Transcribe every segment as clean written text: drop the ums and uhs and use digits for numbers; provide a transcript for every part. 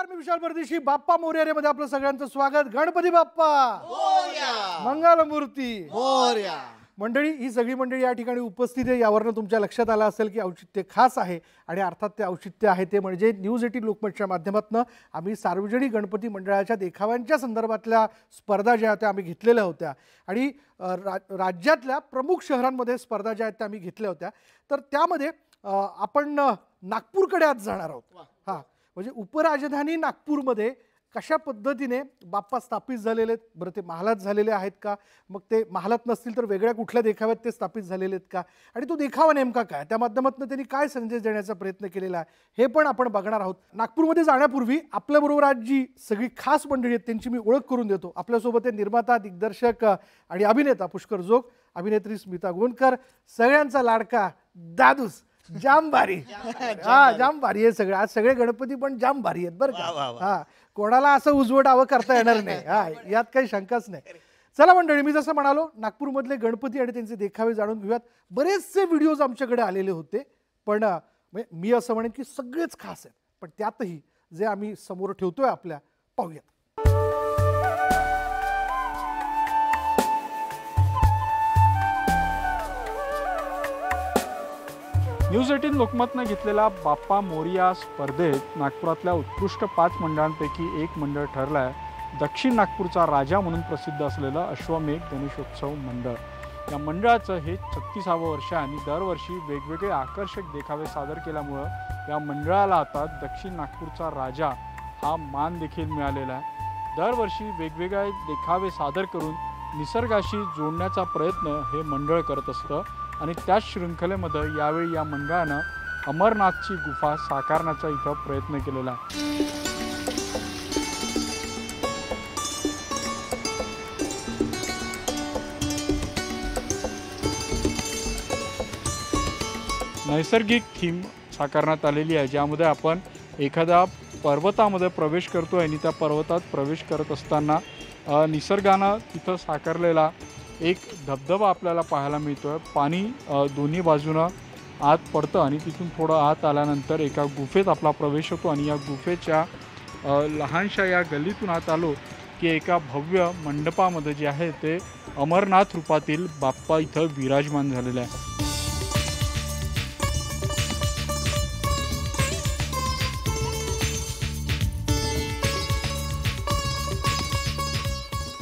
नमस्कार, मी विशाल परदेशी. बाप्पा मोरया मध्ये आपलं सगळ्यांचं स्वागत. गणपती बाप्पा मोरया, मंगलमूर्ती मोरया. मंडळी, ही सगळी मंडळी या ठिकाणी उपस्थित आहे. यावरनं तुमच्या लक्षात आलं असेल की औचित्य खास आहे आणि अर्थात ते औचित्य आहे ते म्हणजे न्यूज 18 लोकमतच्या माध्यमातून आम्ही सार्वजनिक गणपती मंडळाच्या देखाव्यांच्या संदर्भातल्या स्पर्धा ज्या होत्या आम्ही घेतलेल्या होत्या आणि राज्यातल्या प्रमुख शहरांमध्ये स्पर्धा ज्या आहेत त्या आम्ही घेतल्या होत्या. तर त्यामध्ये आपण नागपूरकडे आज जाणार आहोत. हां, म्हणजे उपराजधानी नागपूरमध्ये कशा पद्धतीने बाप्पा स्थापित झालेले आहेत. बरं, ते महालात झालेले आहेत का, मग ते महालात नसतील तर वेगळ्या कुठल्या देखाव्यात ते स्थापित झालेले आहेत का, आणि तो देखावा नेमका काय, त्या माध्यमातून त्यांनी काय संदेश देण्याचा प्रयत्न केलेला आहे हे पण आपण बघणार आहोत. नागपूरमध्ये जाण्यापूर्वी आपल्याबरोबर आज जी सगळी खास मंडळी आहेत त्यांची मी ओळख करून देतो. आपल्यासोबत आहे निर्माता, दिग्दर्शक आणि अभिनेता पुष्कर जोग, अभिनेत्री स्मिता गोंडकर, सगळ्यांचा लाडका दादूस जाम भारी. हा, जाम भारी आहे सगळं. आज सगळे गणपती पण जाम भारी आहेत बरं का. हा, कोणाला असं उजवडावं करता येणार नाही. हा, यात काही शंकाच नाही. चला मंडळी, मी जसं म्हणालो नागपूरमधले गणपती आणि त्यांचे देखावे जाणून घेऊयात. बरेचसे व्हिडिओज आमच्याकडे आलेले होते, पण मी असं म्हणेन की सगळेच खास आहेत. पण त्यातही जे आम्ही समोर ठेवतोय आपल्या, पाहूयात. न्यूज 18 लोकमतनं घेतलेला बाप्पा मोरया स्पर्धेत नागपुरातल्या उत्कृष्ट 5 मंडळांपैकी एक मंडळ ठरलं आहे दक्षिण नागपूरचा राजा म्हणून प्रसिद्ध असलेलं अश्वमेघ गणेशोत्सव मंडळ. या मंडळाचं हे 36वं वर्ष आहे आणि दरवर्षी वेगवेगळे आकर्षक देखावे सादर केल्यामुळं या मंडळाला आता दक्षिण नागपूरचा राजा हा मान देखील मिळालेला आहे. दरवर्षी वेगवेगळे देखावे सादर करून निसर्गाशी जोडण्याचा प्रयत्न हे मंडळ करत असतं आणि त्याच शृंखलेमध्ये यावेळी या मंडळानं अमरनाथची गुफा साकारण्याचा इथं प्रयत्न केलेला आहे. नैसर्गिक थीम साकारण्यात आलेली आहे, ज्यामध्ये आपण एखाद्या पर्वतामध्ये प्रवेश करतो आणि त्या पर्वतात प्रवेश करत असताना निसर्गानं तिथं साकारलेला एक धबधबा आपल्याला पाहायला मिळतो. पाणी दोन्ही बाजूनं आत पडतं आणि तिथून थोडं आत आल्यानंतर एका गुफेत आपला प्रवेश होतो आणि या गुफेच्या लहानशा या गल्लीतून आत आलो की एका भव्य मंडपामध्ये जे आहे ते अमरनाथ रूपातील बाप्पा इथं विराजमान झालेले आहे.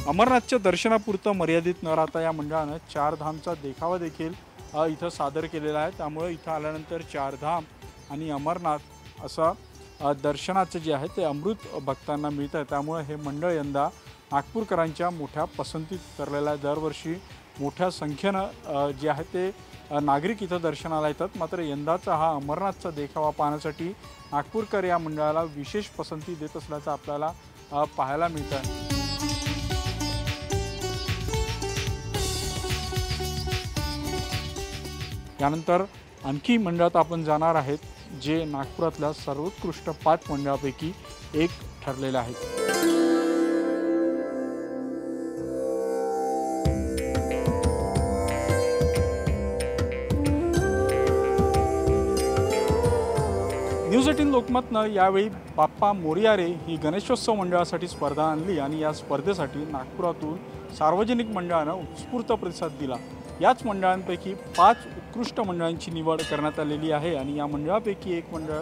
अमरनाथच्या दर्शनापुरतं मर्यादित न राहता या मंडळानं 4 धामचा देखावा देखील इथं सादर केलेला आहे. त्यामुळे इथं आल्यानंतर 4 धाम आणि अमरनाथ असं दर्शनाचं जे आहे ते अमृत भक्तांना मिळतं आहे. त्यामुळे हे मंडळ यंदा नागपूरकरांच्या मोठ्या पसंतीत उतरलेलं आहे. दरवर्षी मोठ्या संख्येनं जे आहे ते नागरिक इथं दर्शनाला येतात. मात्र यंदाचा हा अमरनाथचा देखावा पाहण्यासाठी नागपूरकर या मंडळाला विशेष पसंती देत असल्याचं आपल्याला पाहायला मिळतं आहे. यानंतर आणखी मंडळात आपण जाणार आहेत जे नागपुरातल्या सर्वोत्कृष्ट 5 मंडळापैकी एक ठरलेलं आहे. न्यूज 18 लोकमतनं यावेळी बाप्पा मोरया रे ही गणेशोत्सव मंडळासाठी स्पर्धा आणली आणि या स्पर्धेसाठी नागपुरातून सार्वजनिक मंडळानं उत्स्फूर्त प्रतिसाद दिला. याच मंडळांपैकी 5 उत्कृष्ट मंडळांची निवड करण्यात आलेली आहे आणि या मंडळापैकी एक मंडळ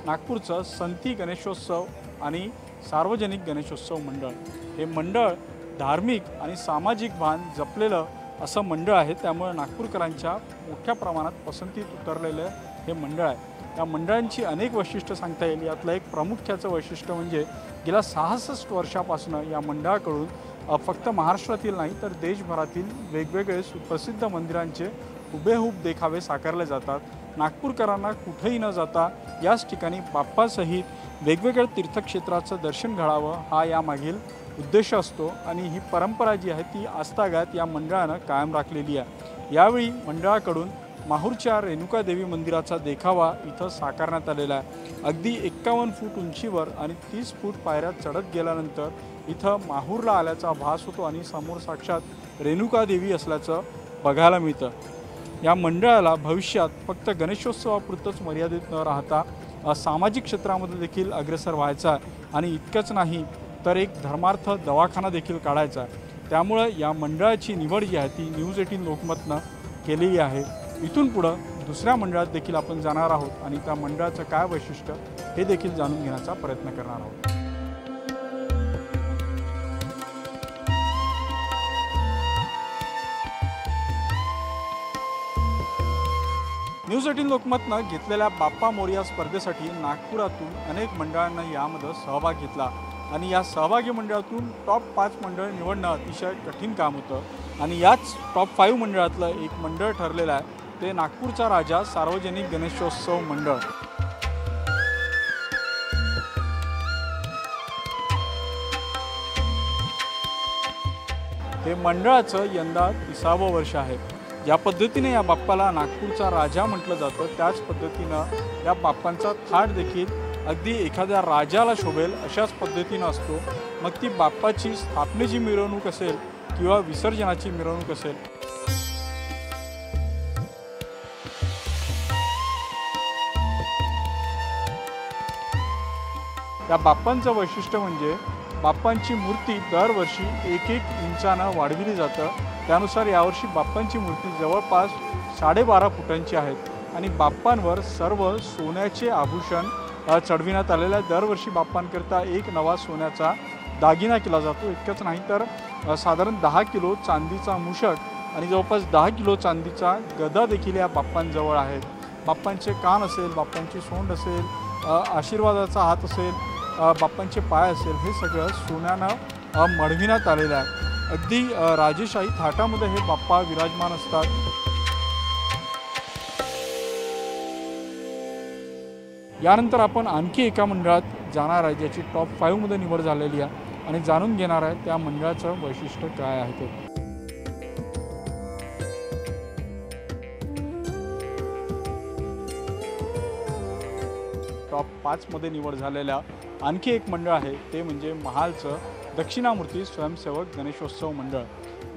नागपूरचं संती गणेशोत्सव आणि सार्वजनिक गणेशोत्सव मंडळ. हे मंडळ धार्मिक आणि सामाजिक भान जपलेलं असं मंडळ आहे. त्यामुळे नागपूरकरांच्या मोठ्या प्रमाणात पसंतीत उतरलेलं हे मंडळ आहे. या मंडळांची अनेक वैशिष्ट्य सांगता येईल. यातलं एक प्रामुख्याचं वैशिष्ट्य म्हणजे गेल्या 66 वर्षापासून या मंडळाकडून फक्त महाराष्ट्रातील नाही तर देशभरातील वेगवेगळे सुप्रसिद्ध मंदिरांचे हुबेहूब देखावे साकारले जातात. नागपूरकरांना कुठेही न जाता याच ठिकाणी बाप्पासहित वेगवेगळ्या तीर्थक्षेत्राचं दर्शन घडावं हा यामागील उद्देश असतो आणि ही परंपरा जी आहे ती आजतागायत या मंडळानं कायम राखलेली आहे. यावेळी मंडळाकडून माहूरच्या रेणुकादेवी मंदिराचा देखावा इथं साकारण्यात आलेला आहे. अगदी 51 फूट उंचीवर आणि 30 फूट पायऱ्या चढत गेल्यानंतर इथं माहूरला आल्याचा भास होतो आणि समोर साक्षात रेणुकादेवी असल्याचं बघायला मिळतं. या मंडळाला भविष्यात फक्त गणेशोत्सवापुरतंच मर्यादित न राहता सामाजिक क्षेत्रामध्ये देखील अग्रेसर व्हायचा आणि इतकंच नाही तर एक धर्मार्थ दवाखाना देखील काढायचा। त्यामुळे या मंडळाची निवड जी आहे ती न्यूज 18 लोकमतनं केलेली आहे। इथून पुढं दुसऱ्या मंडळात देखील आपण जाणार आहोत आणि त्या मंडळाचं काय वैशिष्ट्य हे देखील जाणून घेण्याचा प्रयत्न करणार आहोत। न्यूज 18 लोकमतनं घेतलेल्या बाप्पा मोरया स्पर्धेसाठी नागपुरातून अनेक मंडळांना यामध्ये सहभाग घेतला आणि या सहभागी मंडळातून टॉप 5 मंडळ निवडणं अतिशय कठीण काम होतं आणि याच टॉप 5 मंडळातलं एक मंडळ ठरलेलं आहे ते नागपूरचा राजा सार्वजनिक गणेशोत्सव मंडळ। हे मंडळाचं यंदा 30वं वर्ष आहे। या पद्धतीने या बाप्पाला नागपूरचा राजा म्हटलं जातं त्याच पद्धतीनं या बाप्पांचा थाट देखील अगदी एखाद्या राजाला शोभेल अशाच पद्धतीनं असतो। मग ती बाप्पाची स्थापनेची मिरवणूक असेल किंवा विसर्जनाची मिरवणूक असेल। या बाप्पांचं वैशिष्ट्य म्हणजे बाप्पांची मूर्ती दरवर्षी 1-1 इंचानं वाढविली जातं। त्यानुसार यावर्षी बाप्पांची मूर्ती जवळपास 12.5 फुटांची आहेत आणि बाप्पांवर सर्व सोन्याचे आभूषण चढविण्यात आलेले आहे। दरवर्षी बाप्पांकरता एक नवा सोन्याचा दागिना केला जातो। इतकंच नाही तर साधारण 10 किलो चांदीचा मूषक आणि जवळपास 10 किलो चांदीचा गदा देखील या बाप्पांजवळ आहेत। बाप्पांचे कान असेल, बाप्पांची सोंड असेल, आशीर्वादाचा हात असेल, बाप्पांचे पाय असेल, हे सगळं सोन्यानं मढविण्यात आलेलं आहे। अगदी राजेशाही थाटामध्ये हे बाप्पा विराजमान असतात। यानंतर आपण आणखी एका मंडळात जाणार आहे ज्याची टॉप 5 मध्ये निवड झालेली आहे आणि जाणून घेणार आहे त्या मंडळाचं वैशिष्ट्य काय आहे ते। टॉप 5 मध्ये निवड झालेल्या आणखी एक मंडळ आहे ते म्हणजे महालचं दक्षिणामूर्ती स्वयंसेवक गणेशोत्सव मंडळ।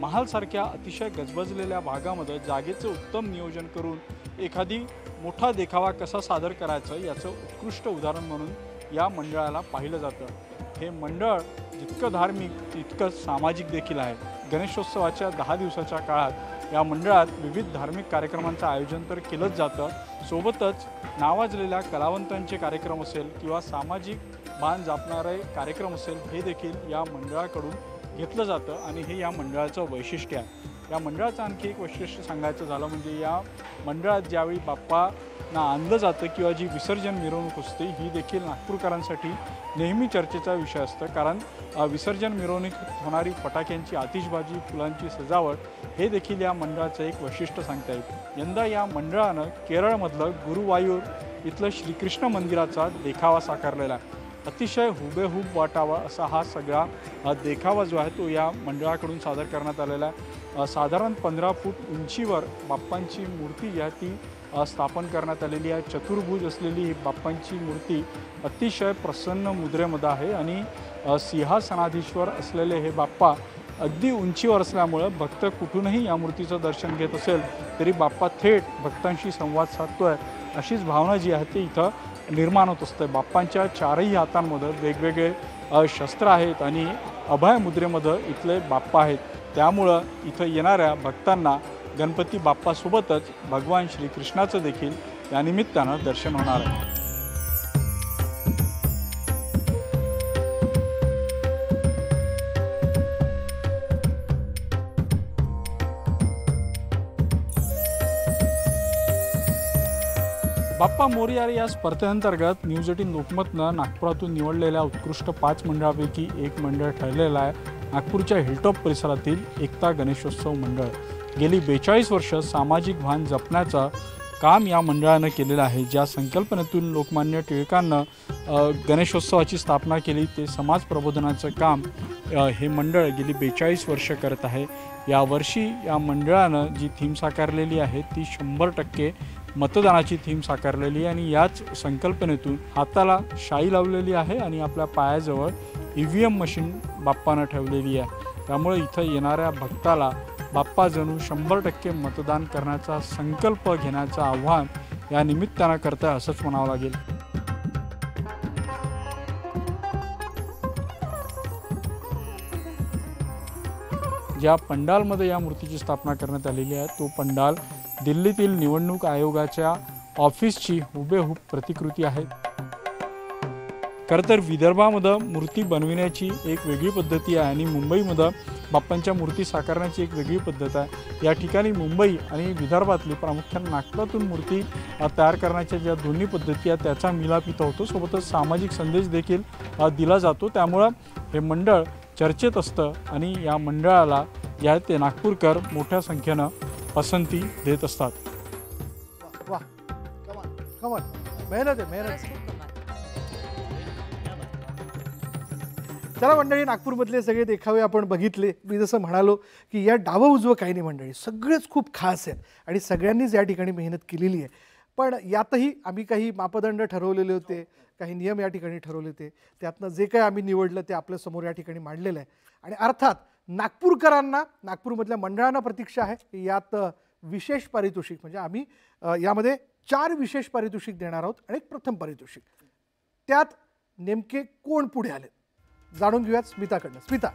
महालसारख्या अतिशय गजबजलेल्या भागामध्ये जागेचं उत्तम नियोजन करून एखादी मोठा देखावा कसा सादर करायचं याचं उत्कृष्ट उदाहरण म्हणून या मंडळाला पाहिलं जातं। हे मंडळ जितकं धार्मिक तितकंच सामाजिक देखील आहे। गणेशोत्सवाच्या 10 दिवसाच्या काळात या मंडळात विविध धार्मिक कार्यक्रमांचं आयोजन तर केलंच जातं, सोबतच नावाजलेल्या कलावंतांचे कार्यक्रम असेल किंवा सामाजिक बाण जापणारे कार्यक्रम असेल हे देखील या मंडळाकडून घेतलं जातं आणि हे या मंडळाचं वैशिष्ट्य आहे। या मंडळाचं आणखी एक वैशिष्ट्य सांगायचं झालं म्हणजे या मंडळात ज्यावेळी बाप्पांना आणलं जातं किंवा जी विसर्जन मिरवणूक असते ही देखील नागपूरकरांसाठी नेहमी चर्चेचा विषय असतं, कारण विसर्जन मिरवणुकीत होणारी फटाक्यांची आतिषबाजी, फुलांची सजावट हे देखील या मंडळाचं एक वैशिष्ट्य सांगता येईल। यंदा या मंडळानं केरळमधलं गुरुवायूर इथलं श्रीकृष्ण मंदिराचा देखावा साकारलेला आहे। अतिशय हुबेहूब वाटावा असा हा सगळा देखावा जो आहे तो या मंडळाकडून सादर करण्यात आलेला आहे। साधारण 15 फूट उंचीवर बाप्पांची मूर्ती जी आहे ती स्थापन करण्यात आलेली आहे। चतुर्भुज असलेली ही बाप्पांची मूर्ती अतिशय प्रसन्न मुद्रेमध्ये आहे आणि सिंहासनाधीश्वर असलेले हे बाप्पा अगदी उंचीवर असल्यामुळे भक्त कुठूनही या मूर्तीचं दर्शन घेत असेल तरी बाप्पा थेट भक्तांशी संवाद साधतोय अशीच भावना जी आहे ती इथं निर्माण होत असते। बाप्पांच्या 4ही हातांमध्ये वेगवेगळे शस्त्र आहेत आणि अभय मुद्रेमध्ये इथले बाप्पा आहेत। त्यामुळं इथं येणाऱ्या भक्तांना गणपती बाप्पासोबतच भगवान श्रीकृष्णाचं देखील या निमित्तानं दर्शन होणार आहे। बाप्पा मोरया या स्पर्धेअंतर्गत न्यूज 18 लोकमतनं नागपुरातून निवडलेल्या उत्कृष्ट 5 मंडळापैकी एक मंडळ ठरलेलं आहे नागपूरच्या हिलटॉप परिसरातील एकता गणेशोत्सव मंडळ। गेली 42 वर्ष सामाजिक भान जपण्याचं काम या मंडळानं केलेलं आहे। ज्या संकल्पनेतून लोकमान्य टिळकांनं गणेशोत्सवाची स्थापना केली ते समाज प्रबोधनाचं काम हे मंडळ गेली 42 वर्ष करत आहे। यावर्षी या मंडळानं जी थीम साकारलेली आहे ती 100% मतदानाची थीम साकारलेली आहे आणि याच संकल्पनेतून हाताला शाई लावलेली आहे आणि आपल्या पायाजवळ EVM मशीन बाप्पानं ठेवलेली आहे। त्यामुळे इथं येणाऱ्या भक्ताला बाप्पा जणू 100% मतदान करण्याचा संकल्प घेण्याचं आव्हान या निमित्तानं करताय असंच म्हणावं लागेल। ज्या पंडालमध्ये या मूर्तीची स्थापना करण्यात आलेली आहे तो पंडाल दिल्लीतील निवडणूक आयोगाच्या ऑफिसची हुबेहूब प्रतिकृती आहे। खरं तर विदर्भामध्ये मूर्ती बनविण्याची एक वेगळी पद्धती आहे आणि मुंबईमध्ये बाप्पांच्या मूर्ती साकारण्याची एक वेगळी पद्धत आहे। या ठिकाणी मुंबई आणि विदर्भातली प्रामुख्याने नागपुरातून मूर्ती तयार करण्याच्या ज्या दोन्ही पद्धती आहेत त्याचा मिलाप इथं होतो, सोबतच सामाजिक संदेश देखील दिला जातो। त्यामुळं हे मंडळ चर्चेत असतं आणि या मंडळाला जे आहे ते नागपूरकर मोठ्या संख्येनं पसंती देत असतात। वाह, कमाल कमाल, मेहनत आहे मेहनत। चला मंडळी, नागपूरमधले सगळे देखावे आपण बघितले। मी जसं म्हणालो की या डावं उजवं काही नाही मंडळी, सगळेच खूप खास आहेत आणि सगळ्यांनीच या ठिकाणी मेहनत केलेली आहे। पण यातही आम्ही काही मापदंड ठरवलेले होते, काही नियम या ठिकाणी ठरवले होते, त्यातनं जे काही आम्ही निवडलं ते आपल्यासमोर या ठिकाणी मांडलेलं आहे। आणि अर्थात नागपूरकरांना, नागपूरमधल्या मंडळांना प्रतीक्षा आहे की यात विशेष पारितोषिक म्हणजे आम्ही यामध्ये 4 विशेष पारितोषिक देणार आहोत आणि एक प्रथम पारितोषिक। त्यात नेमके कोण पुढे आले जाणून घेऊयात स्मिताकडनं। स्मिता,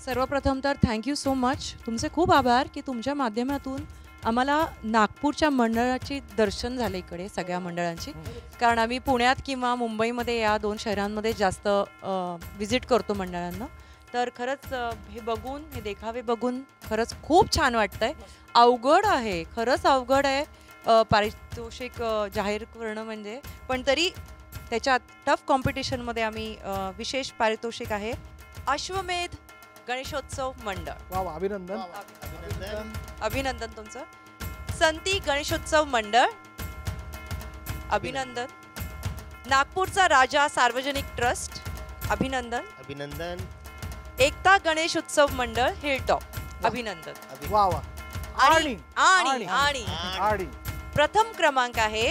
सर्वप्रथम तर थँक्यू सो मच, तुमचे खूप आभार की तुमच्या माध्यमातून आम्हाला नागपूरच्या मंडळाची दर्शन झालं इकडे सगळ्या मंडळांची। कारण आम्ही पुण्यात किंवा मुंबईमध्ये या 2 शहरांमध्ये जास्त विजिट करतो मंडळांना, तर खरंच हे बघून, हे देखावे बघून खरंच खूप छान वाटतंय। अवघड आहे, खरंच अवघड आहे पारितोषिक जाहीर करणं म्हणजे, पण तरी त्याच्या टफ कॉम्पिटिशनमध्ये आम्ही विशेष पारितोषिक आहे अश्वमेध गणेशोत्सव मंडळ। वा वा, अभिनंदन अभिनंदन तुमचं। संती गणेशोत्सव मंडळ अभिनंदन। नागपूरचा राजा सार्वजनिक ट्रस्ट अभिनंदन अभिनंदन। एकता गणेश उत्सव मंडळ हिलटॉप अभिनंदन। वा वा। आणि आणि आणि आणि प्रथम क्रमांक आहे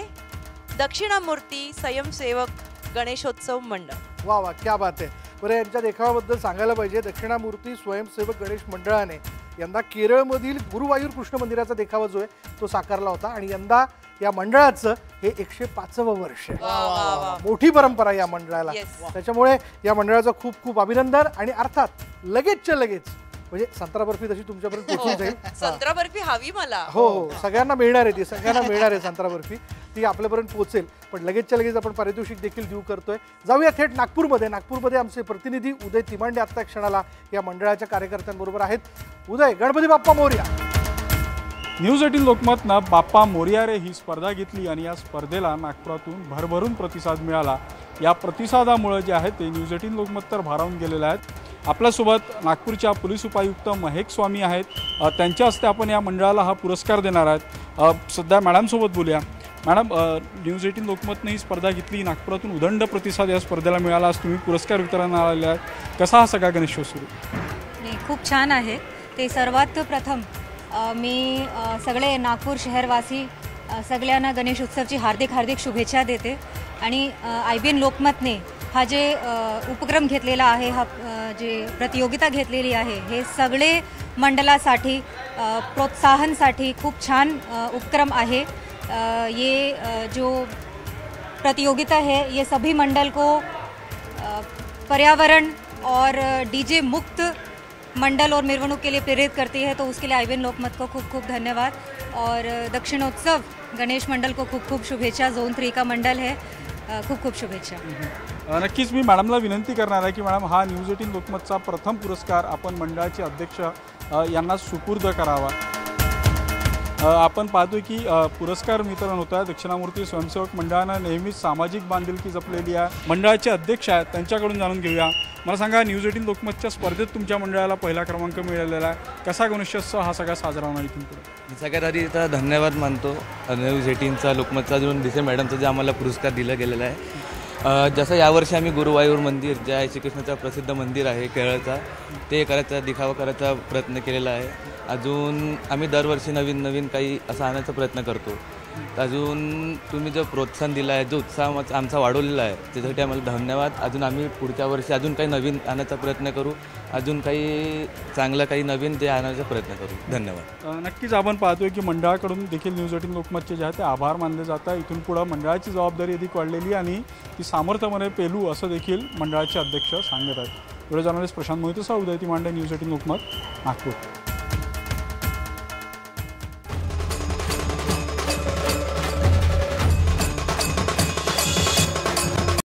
दक्षिणामूर्ती स्वयंसेवक गणेशोत्सव मंडळ। वा वा, क्या बात आहे। बरं, यांच्या देखाव्याबद्दल सांगायला पाहिजे, दक्षिणामूर्ती स्वयंसेवक गणेश मंडळाने यंदा केरळमधील गुरुवायूर कृष्ण मंदिराचा देखावा जो आहे तो साकारला होता आणि यंदा या मंडळाचं हे 105वं वर्ष आहे। मोठी परंपरा या मंडळाला, त्याच्यामुळे या मंडळाचं खूप खूप अभिनंदन। आणि अर्थात लगेचच्या लगेच म्हणजे संत्रा बर्फी तशी तुमच्यापर्यंत पोहोचून जाईल। संत्रा बर्फी हवी मला। हो हो, सगळ्यांना मिळणार आहे ती, सगळ्यांना मिळणार आहे संत्रा बर्फी, ती आपल्यापर्यंत पोहोचेल। पण लगेचच्या लगेच आपण पारितोषिक देखील देऊ करतोय। जाऊया थेट नागपूरमध्ये। नागपूरमध्ये आमचे प्रतिनिधी उदय तिमांडे आत्ता क्षणाला या मंडळाच्या कार्यकर्त्यांबरोबर आहेत। उदय, गणपती बाप्पा मोरया। न्यूज 18 लोकमतनं बाप्पा मोरया रे ही स्पर्धा घेतली आणि या स्पर्धेला नागपुरातून भरभरून प्रतिसाद मिळाला। या प्रतिसादामुळे जे आहे ते न्यूज 18 लोकमत तर भारावून गेलेले आहेत। आपल्यासोबत नागपूरच्या पोलीस उपायुक्त महेक स्वामी आहेत, त्यांच्या हस्ते आपण या मंडळाला हा पुरस्कार देणार आहेत। सध्या मॅडमसोबत बोलूया। मॅडम, न्यूज 18 लोकमतने ही स्पर्धा घेतली, नागपुरातून उदंड प्रतिसाद या स्पर्धेला मिळाला, आज तुम्ही पुरस्कार वितरणाला आले आहेत, कसा हा सगळा गणेशोत्सव? नाही, खूप छान आहे। ते सर्वात प्रथम मी सगळे नागपूर शहरवासी सगळ्यांना गणेश उत्सवची हार्दिक हार्दिक शुभेच्छा देते। आणि IBN लोकमतने हा जे उपक्रम घेतलेला आहे, हा जे प्रतियोगिता घेतलेली आहे, हे सगळे मंडळासाठी प्रोत्साहनसाठी खूप छान उपक्रम आहे। ये जो प्रतियोगिता है ये सभी मंडल को पर्यावरण और DJ मुक्त मंडल और मिरवणूक के लिए प्रेरित करती है, तो उसके लिए IBN लोकमत को खूब खूब धन्यवाद। और दक्षिणोत्सव गणेश मंडल को खूब खूब शुभेच्छा। Zone 3 का मंडल है, खूप खूप शुभेच्छा। नक्कीच मी मॅडमला विनंती करणार आहे की मॅडम, हा न्यूज 18 लोकमतचा प्रथम पुरस्कार आपण मंडळाचे अध्यक्ष यांना सुपूर्द करावा। आपण पाहतोय की पुरस्कार वितरण होतं आहे। दक्षिणामूर्ती स्वयंसेवक मंडळानं नेहमीच सामाजिक बांधिलकी जपलेली आहे। मंडळाचे अध्यक्ष आहेत, त्यांच्याकडून जाणून घेऊया। मला सांगा, न्यूज 18 लोकमतच्या स्पर्धेत तुमच्या मंडळाला पहिला क्रमांक मिळालेला आहे, कसा गणेशोत्सव हा सगळा साजरा होणार इथून पुढे? सगळ्यात आधी तर धन्यवाद मानतो न्यूज 18चा लोकमतचा जो दिसे मॅडमचा जे आम्हाला पुरस्कार दिला गेलेला आहे। जसं यावर्षी आम्ही गुरुवायूर मंदिर, जे आहे श्रीकृष्णाचं प्रसिद्ध मंदिर आहे केरळचा, ते करायचा दिखावा करायचा प्रयत्न केलेला आहे। अजून आम्ही दरवर्षी नवीन नवीन काही असं आणायचा प्रयत्न करतो। अजून तुम्ही जो प्रोत्साहन दिला आहे, जो उत्साह आमचा वाढवलेला आहे, त्यासाठी आम्हाला धन्यवाद। अजून आम्ही पुढच्या वर्षी अजून काही नवीन आणायचा प्रयत्न करू, अजून काही चांगलं काही नवीन ते आणायचा प्रयत्न करू। धन्यवाद। नक्कीच आपण पाहतोय की मंडळाकडून देखील न्यूज 18 लोकमतचे जे आहे ते आभार मानले जात आहे। इथून पुढे मंडळाची जबाबदारी अधिक वाढलेली आणि ती सामर्थ्यामध्ये पेलू असं देखील मंडळाचे अध्यक्ष सांगत आहेत। व्हिडिओ जर्नलिस्ट प्रशांत मोहितेसह उदय तिमांडे, न्यूज 18 लोकमत, नागपूर.